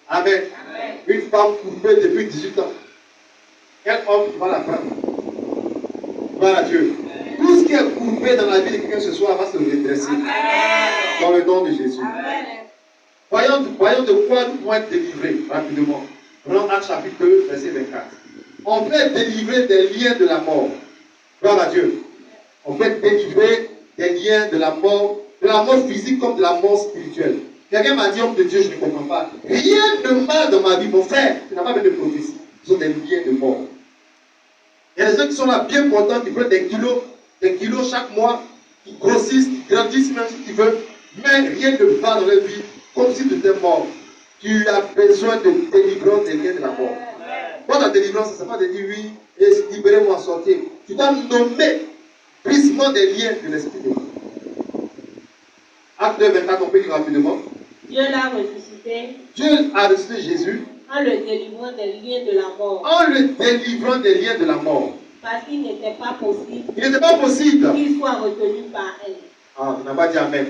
Amen. Une femme coupée depuis 18 ans. Quel homme va la prendre? Gloire à Dieu. Tout ce qui est coupé dans la vie de quelqu'un ce soir va se redresser. Dans le nom de Jésus. Voyons de quoi nous pouvons être délivrés rapidement. Prenons Actes chapitre 2, verset 24. On peut être délivré des liens de la mort. Gloire à Dieu. On peut être délivré des liens de la mort physique comme de la mort spirituelle. Quelqu'un m'a dit, homme de Dieu, je ne comprends pas. Rien de mal dans ma vie, mon frère. Tu n'as pas fait de prophétie. Ce sont des liens de mort. Il y a des gens qui sont là bien contents, qui prennent des kilos chaque mois, qui grossissent, qui grandissent même si tu veux, mais rien ne va dans leur vie, comme si tu étais mort. Tu as besoin de délivrance des liens de la mort. Quand la délivrance, ça ne pas de dire oui, et libérez-moi, sortir. Tu dois nommer brisement des liens de l'esprit de Dieu. Acte 2, 24, on peut lire rapidement. Dieu l'a ressuscité. Dieu a ressuscité Jésus. En le délivrant des liens de la mort. En le délivrant des liens de la mort. Parce qu'il n'était pas possible. Il n'était pas possible qu'il soit retenu par elle. Ah, tu n'as pas dit Amen.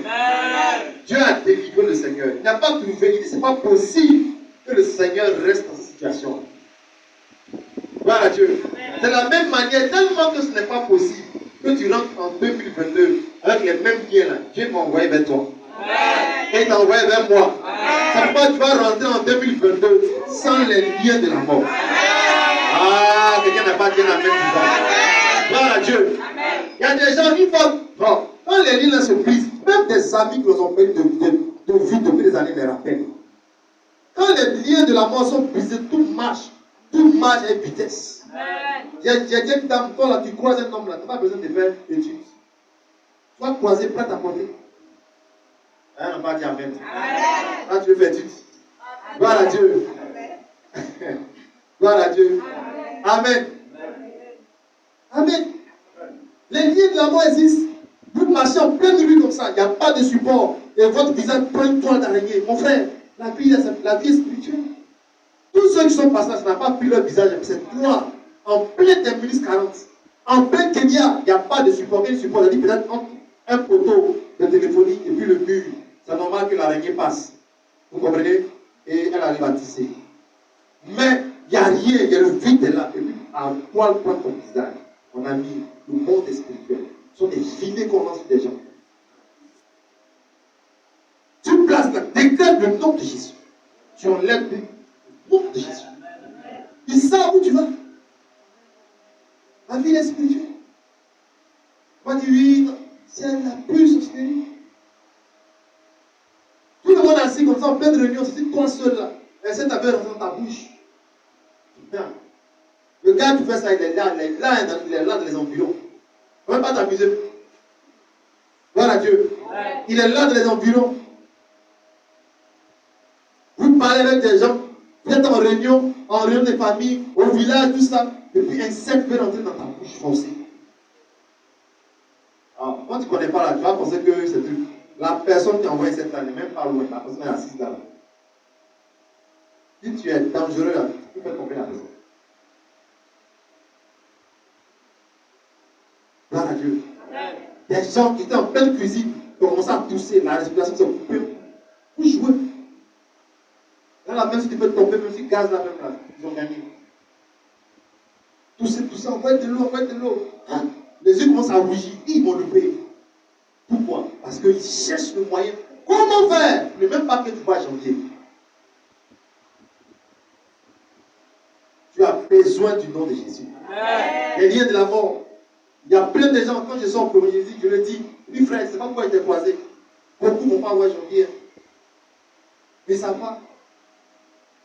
Dieu a délivré le Seigneur. Il n'a pas trouvé. Il dit, ce n'est pas possible que le Seigneur reste dans cette situation. Gloire à Dieu. De la même manière, tellement que ce n'est pas possible que tu rentres en 2022 avec les mêmes liens là. Dieu m'a envoyé vers toi. Et il t'a envoyé vers moi. C'est pourquoi tu vas rentrer en 2022 sans les liens de la mort. Ah, quelqu'un n'a pas dit Amen du bas. Gloire à Dieu. Il y a des gens qui font. Quand les liens se brisent, même des amis qui nous ont perdu de vie depuis des années les rappellent. Quand les liens de la mort sont brisés, tout marche à vitesse. J'ai dit une dame, toi là, tu croises un homme là, tu n'as pas besoin de faire études. Tu vas croiser, prête à porter. Elle n'a pas dit Amen. Là, tu veux faire études. Gloire à Dieu. Gloire à Dieu. Amen. Amen. Les liens de la mort existent. Vous marchez en pleine nuit comme ça, il n'y a pas de support. Et votre visage prend une toile d'araignée. Mon frère, la vie est spirituelle. Tous ceux qui sont passés, ça n'a pas pris leur visage, c'est toi, en plein terminus 40, en plein Kenya, il n'y a pas de support. Quel support? Il dit peut-être entre un poteau de téléphonie et puis le mur. C'est normal que l'araignée passe. Vous comprenez? Et elle arrive à tisser. Mais il n'y a rien, il y a le vide là. Et puis, à poil prendre ton visage. On a mis le monde spirituel. Ce sont des filets qu'on lance sur des gens. Tu places là, décrète le nom de Jésus. Tu enlèves le nom de Jésus. Ils savent où tu vas. La vie est spirituelle. On dit oui, c'est la plus spirituelle. Tout le monde assis comme ça en pleine réunion, c'est toi seul là. Essaie de t'avoir dans ta bouche. Non. Le gars qui fait ça, il est là dans les environs. Ne va pas t'amuser. Voilà Dieu. Il est là dans les environs. Vous parlez avec des gens, vous êtes en réunion de famille, au village, tout ça, et puis un insecte peut rentrer dans ta bouche forcée. Alors, quand tu ne connais pas là, tu vas penser que c'est truc. la personne qui a envoyé cette année, même pas loin, la personne est assise là. Si tu es dangereux là, tu peux faire tomber la personne. Gloire à Dieu. Des gens qui étaient en pleine cuisine, qui ont commencé à tousser, la respiration s'est coupée. Vous jouez. Dans la même si tu peux tomber, même si gaz là, même là, ils ont gagné. Tousser, envoyez de l'eau. Hein? Les yeux commencent à rougir, ils vont le payer. Pourquoi? Parce qu'ils cherchent le moyen. Comment faire? Ne même pas que tu vas janvier. Tu as besoin du nom de Jésus. Les liens de la mort. Il y a plein de gens, quand je sors pour Jésus, je le dis, oui frère, c'est pas pourquoi ils étaient croisés. Beaucoup ne vont pas voir janvier. Mais ça va.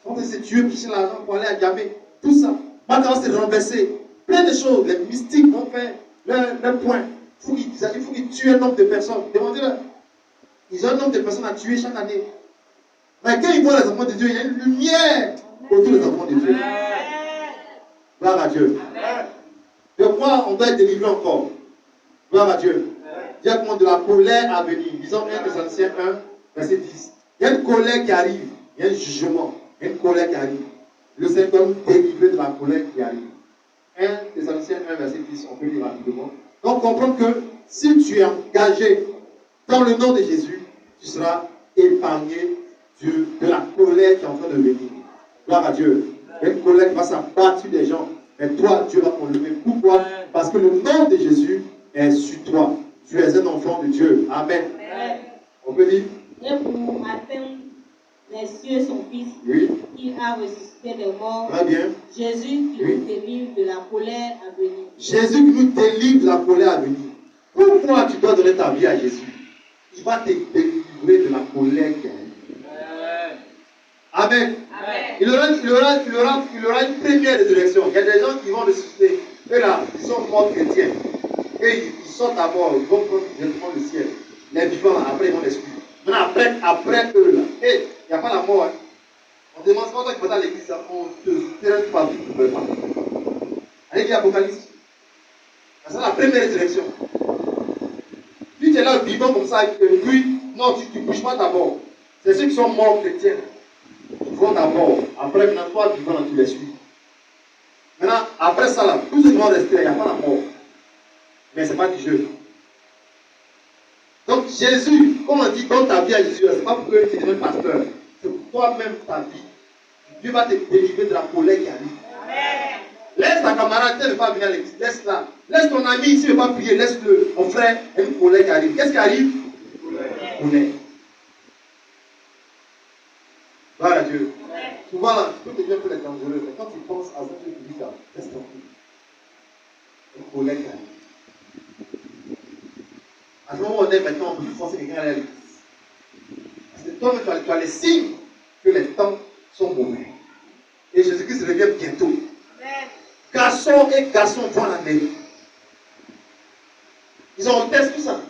Quand ils se tuent, picher l'argent pour aller à Gamé. Tout ça. Maintenant, c'est renversé. Plein de choses. Les mystiques vont faire leur point. Il faut qu'ils tuent un nombre de personnes. Demandez-leur. Ils ont un nombre de personnes à tuer chaque année. Mais quand ils voient les enfants de Dieu, il y a une lumière autour des enfants de Dieu. Gloire à Dieu. De quoi on doit être délivré encore? Gloire à Dieu. Dis-moi de la colère à venir. Disons 1 Thessaloniciens 1, verset 10. Il y a une colère qui arrive. Il y a un jugement. Il y a une colère qui arrive. Le Seigneur doit nous délivrer de la colère qui arrive. 1 Thessaloniciens 1, verset 10. On peut lire rapidement. Donc, comprends que si tu es engagé dans le nom de Jésus, tu seras épargné de la colère qui est en train de venir. Gloire à Dieu. Il y a une colère qui va s'abattre sur des gens. Mais toi, Dieu va t'enlever. Pourquoi? Parce que le nom de Jésus est sur toi. Tu es un enfant de Dieu. Amen. On peut dire? Et pour atteindre les cieux, son Fils, oui. Il a ressuscité des morts. Très bien. Jésus qui nous délivre de la colère à venir. Jésus qui nous délivre de la colère à venir. Pourquoi tu dois donner ta vie à Jésus? Il va te délivrer de la colère qui arrive. Amen. Amen. Il aura une première résurrection. Il y a des gens qui vont ressusciter. Eux là, ils sont morts chrétiens. Et ils sortent d'abord, ils vont prendre directement le ciel. Les vivants, après, ils vont les suivre. Maintenant, après eux là, il n'y a pas la mort. Hein. On demande pas toi qui vas à l'église, on te traite pas, tu ne peux pas. Allez, lire Apocalypse. C'est la première résurrection. Si tu es là vivant comme ça, et puis, non, tu ne bouges pas d'abord. C'est ceux qui sont morts chrétiens. Ils vont d'abord. Après, maintenant, toi, vivant, tu les suis. Maintenant, après ça, là, tous ceux qui vont rester, il n'y a pas la mort. Mais ce n'est pas du jeu. Donc, Jésus, comme on dit, donne ta vie à Jésus, ce n'est pas pour que tu deviennes pasteur. C'est pour toi-même ta vie. Dieu va te délivrer de la colère qui arrive. Amen. Laisse ta camarade, tu ne veux pas venir à l'église, laisse-la. Laisse ton ami, s'il ne veut pas prier, laisse-le. Mon frère, il y a une colère qui arrive. Qu'est-ce qui arrive? Colère. Gloire à Dieu. Souvent, là, tu peux te dire que c'est dangereux, mais quand tu penses à ce que tu dis là, laisse tranquille. Une colère qui arrive. À ce moment où on est maintenant, on peut plus forcer quelqu'un à aller à l'église. Parce que toi, tu as les signes que les temps sont mauvais. Et Jésus-Christ revient bientôt. Amen. Garçons et garçons vont à la mairie. Ils ont un test, tout ça.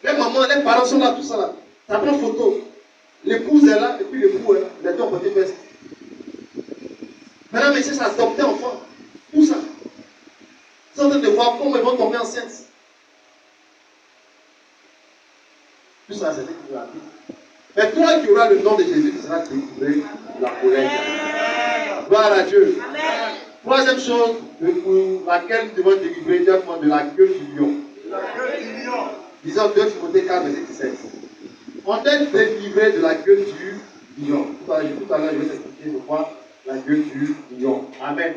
Les mamans, les parents sont là, tout ça là. Ça prend photo. L'épouse est là, et puis l'époux est là. Les deux ont porté veste. Maintenant, ils cherchent à adopter enfant. Tout ça. Ils sont en train de voir comment ils vont tomber enceintes. Tout ça, c'est ce qui va arriver. Mais toi qui auras le nom de Jésus, tu seras délivré de la colère. Gloire à Dieu. Amen. Troisième chose pour laquelle nous devons délivrer de la gueule du lion. Disons 2 Timothée 4, verset 17. On est délivré de la gueule du lion. Tout à l'heure, je vais t'expliquer de quoi la gueule du lion. Amen.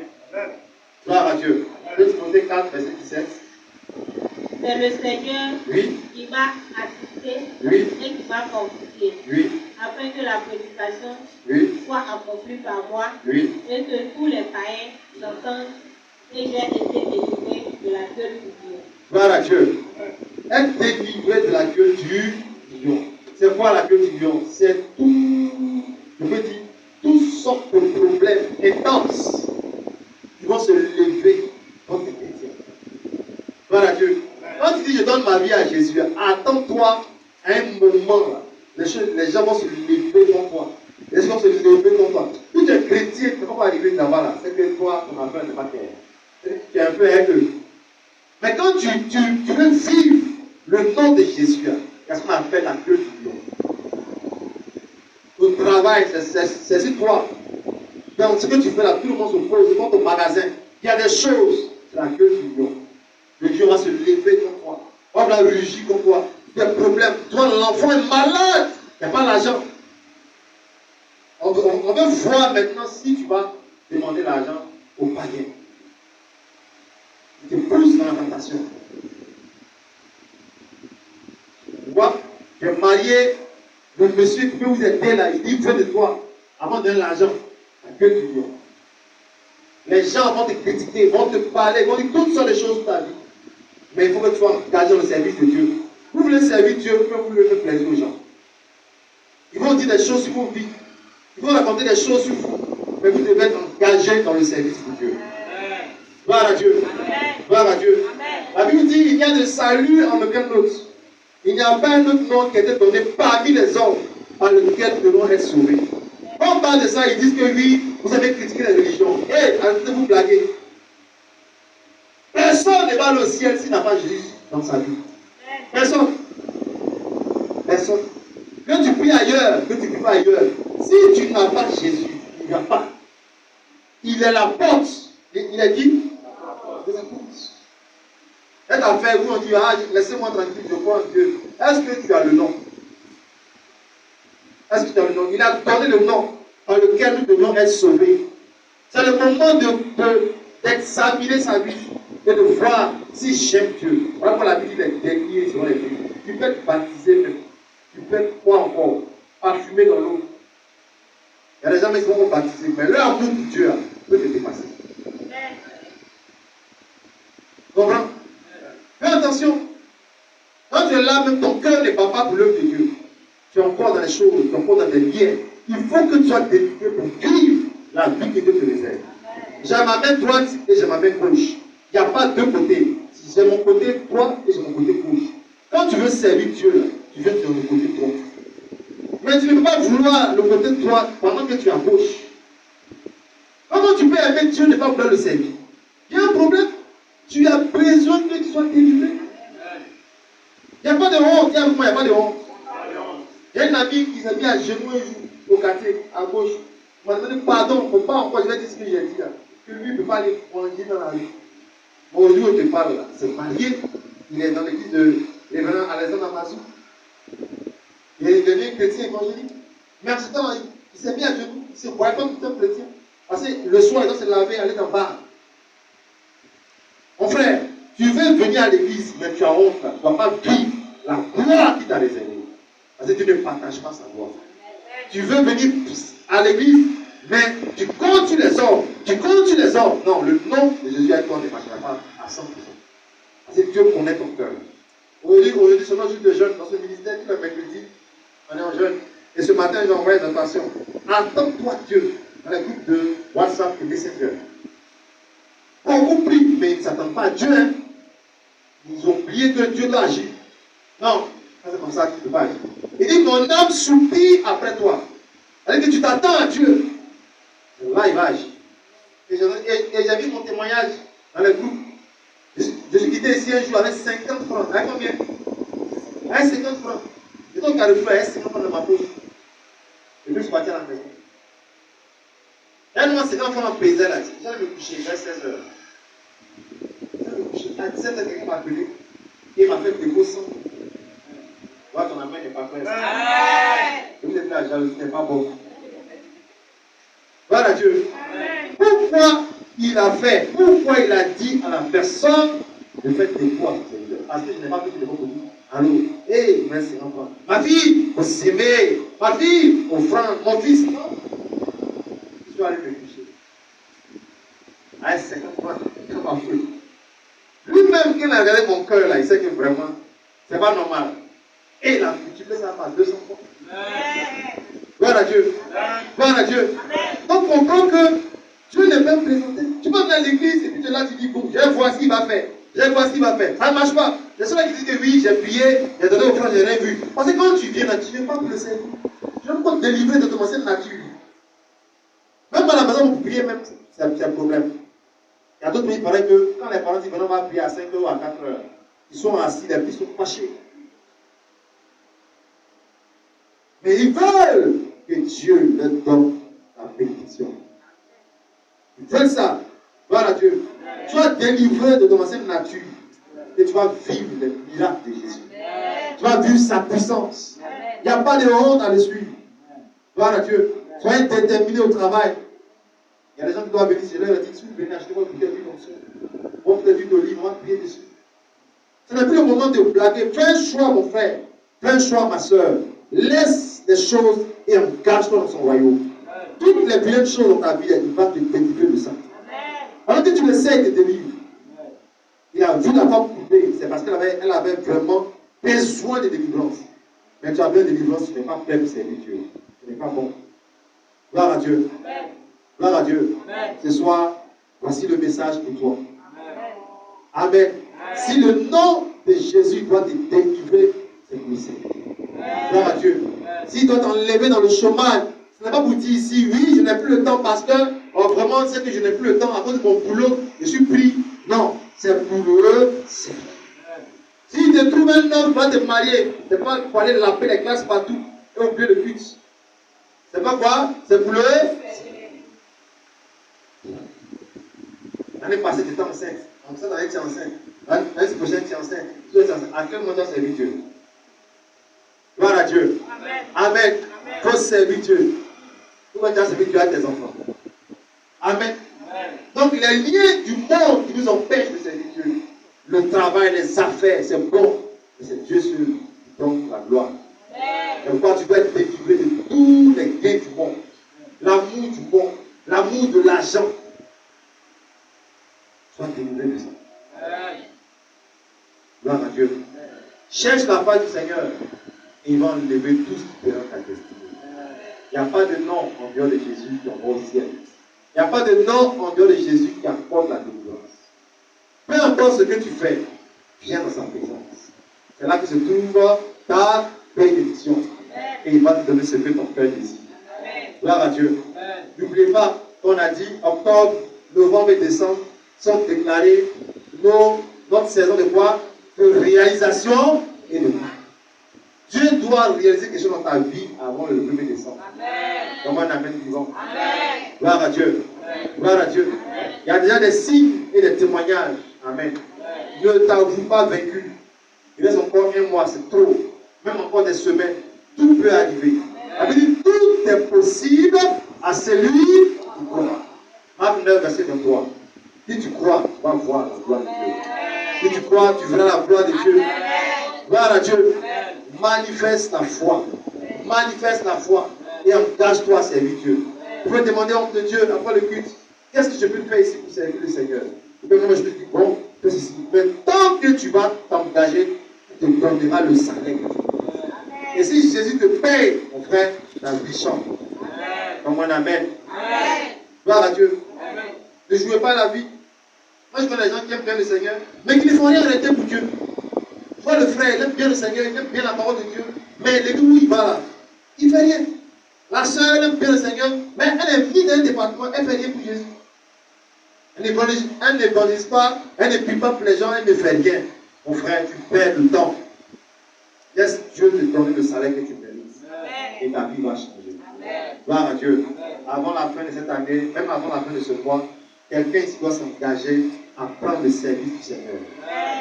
Gloire à Dieu. 2 Timothée 4, verset 17. C'est le Seigneur qui m'a assisté et qui m'a fortifié, afin que la prédication soit accomplie par moi et que tous les païens l'entendent et j'ai été délivré de la gueule du lion. Gloire à Dieu. Être délivré de la gueule du lion. C'est quoi la gueule du lion? C'est tout, je peux dire, toutes sortes de problèmes intenses qui vont se lever contre les chrétiens. Gloire à Dieu. Quand tu dis je donne ma vie à Jésus, attends-toi à un moment là. Les gens vont se lever contre toi. Les gens vont se lever contre toi. Si tu es chrétien, tu ne peux pas arriver là-bas là. C'est que toi, ton affaire n'est pas claire. Tu es un peu avec eux. Mais quand tu veux vivre le nom de Jésus, c'est ce qu'on appelle la queue du lion. Au travail, c'est sur toi. Dans ce que tu fais là, tout le monde se pose devant ton magasin. Il y a des choses, c'est la queue du lion. Le lion va se lever contre toi. On va rugir contre toi. Il y a un problème. Toi, l'enfant est malade. Il n'y a pas l'argent. On veut voir maintenant si tu vas demander l'argent au païen. Tu te pousses dans la tentation. Moi, j'ai marié le monsieur qui peut vous aider là. Il dit, il veut de toi. Avant de donner l'argent, la gueule du lion. Les gens vont te critiquer, vont te parler, vont dire toutes sortes de choses sur ta vie. Mais il faut que tu sois engagé dans le service de Dieu. Vous voulez servir Dieu, vous voulez faire plaisir aux gens. Ils vont dire des choses sur vos vies. Ils vont raconter des choses sur vous. Mais vous devez être engagé dans le service de Dieu. Gloire à Dieu. Gloire à Dieu. La Bible dit, il n'y a de salut en aucun autre. Il n'y a pas un autre nom qui a été donné parmi les hommes par lequel nous devons être sauvés. Quand on parle de ça, ils disent que oui, vous avez critiqué les religions. Arrêtez de vous blaguer. Personne ne va aller au ciel s'il n'a pas Jésus dans sa vie. Personne. Personne. Que tu pries ailleurs, que tu ne pries pas ailleurs. Si tu n'as pas Jésus, il n'y a pas. Il est la porte. Il est qui? Il est la porte. Cette affaire où on dit, laissez-moi tranquille, je crois en Dieu. Est-ce que tu as le nom? Est-ce que tu as le nom? Il a donné le nom par lequel nous devons être sauvés. C'est le moment d'examiner sa vie et de voir si j'aime Dieu. Voilà pour la Bible des derniers selon les Bibles. Tu peux être baptisé même. Tu peux être quoi encore? Parfumé dans l'eau. Il y a des gens qui vont baptiser, mais leur amour pour Dieu peut te dépasser. Comprends? Fais attention. Quand tu es là, même ton cœur n'est pas pour l'œuvre de Dieu. Tu es encore dans les choses, tu es encore dans des biens. Il faut que tu sois délivré pour vivre la vie que Dieu te réserve. J'ai ma main droite et j'ai ma main gauche. Il n'y a pas deux côtés. J'ai mon côté droit et j'ai mon côté gauche. Quand tu veux servir Dieu, tu viens sur le côté droit. Mais tu ne peux pas vouloir le côté droit pendant que tu es à gauche. Comment tu peux aimer Dieu et ne pas vouloir le servir? Il y a un problème. Tu as besoin que tu sois délivré. Il n'y a pas de honte. Il n'y a pas de honte. Il y a une amie qui s'est mise à genoux un jour au quartier, à gauche. Il m'a demandé pardon, il ne faut pas encore, je vais dire ce que j'ai dit là. Que lui ne peut pas aller manger dans la rue. Bon, aujourd'hui, on te parle là. C'est marié. Il est dans l'église de l'événement Alexandre Amazou. Il est devenu chrétien évangélique. Mais en ce temps, il s'est mis à genoux. Il ne se voyait pas tout le temps chrétien. Parce que le soir, il doit se laver, aller dans le bar. Mon frère, tu veux venir à l'église, mais tu as honte. Tu ne dois pas vivre la gloire qui t'a réservée. Parce que tu ne partages pas sa gloire. Tu veux venir à l'église, mais tu comptes les hommes. Tu comptes les hommes. Non, le nom de Jésus avec toi ne marchera pas à 100%. Parce que Dieu connaît ton cœur. Aujourd'hui, c'est notre jour de jeûne dans ce ministère, tout le mercredi, on est en jeûne. Et ce matin, j'ai envoyé une invitation. Attends-toi Dieu dans les groupes de WhatsApp et Messenger. Beaucoup prient, mais ils ne s'attendent pas à Dieu. Hein. Ils ont oublié que Dieu doit agir. Non, c'est comme ça qu'il ne peut pas agir. Il dit, mon âme soupire après toi. C'est-à-dire que tu t'attends à Dieu. Là, il va agir. Et j'ai vu mon témoignage dans le groupe. Je suis quitté ici un jour avec 50 francs. Avec combien? Avec 50 francs. J'étais au Carrefour avec 50 francs dans ma poche. Et puis je suis parti à la maison. Et moi, 50 francs en pesait là. J'allais me coucher vers 16h. J'allais me coucher. À 17h, quelqu'un m'a appelé. Et il m'a fait des gros sons. Voilà, ton amène n'est pas prête. Et vous êtes là, jalousie n'est pas bon. Voilà Dieu. Pourquoi il a fait? Pourquoi il a dit à la personne de faire des quoi? Parce que je n'ai pas fait de votre vie. Allô? Hé, merci enfant. Ma fille, faut s'aimer. Ma fille, offrande. Mon fils, non? Je suis allé me coucher. À 50 francs, comme un feu. Lui-même, quand il a regardé mon cœur là, il sait que vraiment, c'est pas normal. Et il a multiplié ça par 200 fois. Gloire à Dieu. Gloire à Dieu. Donc, on comprend que Dieu n'est pas présenté. Tu peux venir à l'église et puis là, tu dis, bon, je vais voir ce qu'il va faire. Je vais voir ce qu'il va faire. Ça ne marche pas. Les ceux qui disent que oui, j'ai prié, j'ai donné au frère, j'ai rien vu. Parce que quand tu viens là, tu n'es pas pour le servir. Tu n'es pas délivrer de ton ancienne nature. Même à la maison, vous priez même, c'est un problème. Il y a d'autres pays, il paraît que quand les parents disent, on va prier à 5h ou à 4h, Ils sont assis, les petits sont fâchés. Mais ils veulent que Dieu leur donne la bénédiction. Ils veulent ça. Gloire à Dieu. Tu vas délivrer de ton ancienne nature et tu vas vivre les miracles de Jésus. Tu vas vivre sa puissance. Il n'y a pas de honte à le suivre. Gloire à Dieu. Soyez déterminés au travail. Il y a des gens qui doivent venir, je leur ai dit, si vous venez acheter votre bouteille d'huile comme ça, votre bouteille d'olive, on va prier dessus. Ce n'est plus le moment de blaguer. Fais un choix, mon frère. Fais un choix, ma soeur. Laisse les choses et engage-toi dans son royaume. Toutes les vilaines choses dans ta vie, il va te délivrer de ça. Alors que tu essaies de délivrer. Il a vu la femme couper, c'est parce qu'elle avait vraiment besoin de délivrance. Mais tu as besoin de délivrance, tu n'es pas prêt pour servir Dieu. Ce n'est pas bon. Gloire à Dieu. Gloire à Dieu. Ce soir, voici le message pour toi. Amen. Si le nom de Jésus doit te délivrer, c'est pour ici. Gloire à Dieu. S'il doit t'enlever dans le chômage, ce n'est pas pour dire ici, oui, je n'ai plus le temps parce que, vraiment, c'est que je n'ai plus le temps à cause de mon boulot, je suis pris. Non, c'est pour eux. Si tu trouves un homme qui va te marier, c'est pas pour aller laver les classes partout et oublier le culte. C'est pas quoi? C'est pour eux. L'année passée, tu étais enceinte. En cette année, tu es enceinte. L'année prochaine, tu es enceinte. À quel moment tu as servi Dieu? Gloire à Dieu. Amen. Il faut servir Dieu. Pourquoi tu as servi Dieu à tes enfants? Amen. Donc, les liens du monde qui nous empêchent de servir Dieu, le travail, les affaires, c'est bon. Mais c'est Dieu seul qui donne la gloire. Et pourquoi tu dois être délivré de tous les gains du monde, l'amour du monde, l'amour de l'argent. Sois délivré de ça. Gloire à Dieu. Cherche la face du Seigneur et il va enlever tout ce qui perd ta destinée. Il n'y a pas de nom en dehors de Jésus qui envoie au ciel. Il n'y a pas de nom en dehors de Jésus qui apporte la délivrance. Peu importe ce que tu fais, viens dans sa présence. C'est là que se trouve ta bénédiction. Et il va te donner ce que ton cœur désire. Gloire à Dieu. N'oubliez pas qu'on a dit octobre, novembre et décembre sont déclarés notre saison de quoi? De réalisation et de vie. Dieu doit réaliser quelque chose dans ta vie avant le 1er décembre. Comme un amen vivant. Gloire à Dieu. Gloire à Dieu. Il y a déjà des signes et des témoignages. Amen. Ne t'avoue pas vaincu. Il reste encore un mois, c'est trop. Même encore des semaines. Tout peut arriver. Tout est possible à celui qui croit. Marc 9, verset 23. Si tu crois, tu vas voir la gloire de Dieu. Si tu crois, tu verras la gloire de Dieu. Gloire à Dieu. Manifeste la foi. Manifeste la foi. Et engage-toi à servir Dieu. Tu peux demander au de Dieu, après le culte, qu'est-ce que je peux faire ici pour servir le Seigneur? Et puis moi je te dis, bon, fais ceci. Mais tant que tu vas t'engager, tu te donneras le salaire. Et si Jésus te paye, mon frère, ta vie change. Comme un amen. Gloire à Dieu. Ne jouez pas la vie. Moi je connais des gens qui aiment bien le Seigneur, mais qui ne font rien arrêter pour Dieu. Je vois le frère, il aime bien le Seigneur, il aime bien la parole de Dieu, mais l'église où il va là, il ne fait rien. La soeur, elle aime bien le Seigneur, mais elle est mise dans un département, elle ne fait rien pour Jésus. Elle n'évangélise pas, elle ne prie pas pour les gens, elle ne fait rien. Mon frère, tu perds le temps. Laisse Dieu te donner le salaire que tu mérites. Et ta vie va changer. Gloire à Dieu. Avant la fin de cette année, même avant la fin de ce mois, quelqu'un ici doit s'engager à prendre le service du Seigneur.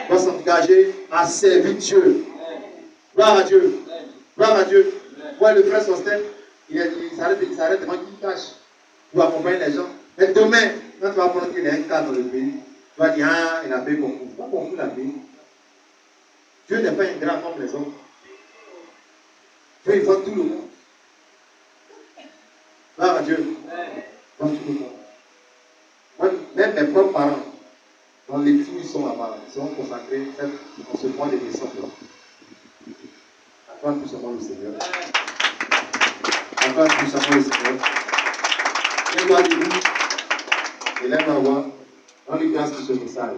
Doit s'engager à servir Dieu. Gloire à Dieu. Gloire à Dieu. Moi, le frère Sostène, il s'arrête devant qui cache pour accompagner les gens. Mais demain, quand tu vas apprendre qu'il y a un cadre dans le pays, tu vas dire, ah, il a payé beaucoup. Pas beaucoup la paix. Dieu n'est pas ingrat comme les autres. Dieu, il voit tout le monde. Gloire à Dieu. Il voit tout le monde. Moi, même mes propres parents, dans l'église où ils sont là-bas, ils seront consacrés en ce mois de décembre. Acclame tout simplement le Seigneur. Acclame tout simplement le Seigneur. Lève-toi debout et lève la voix. On lui grâce pour ce message.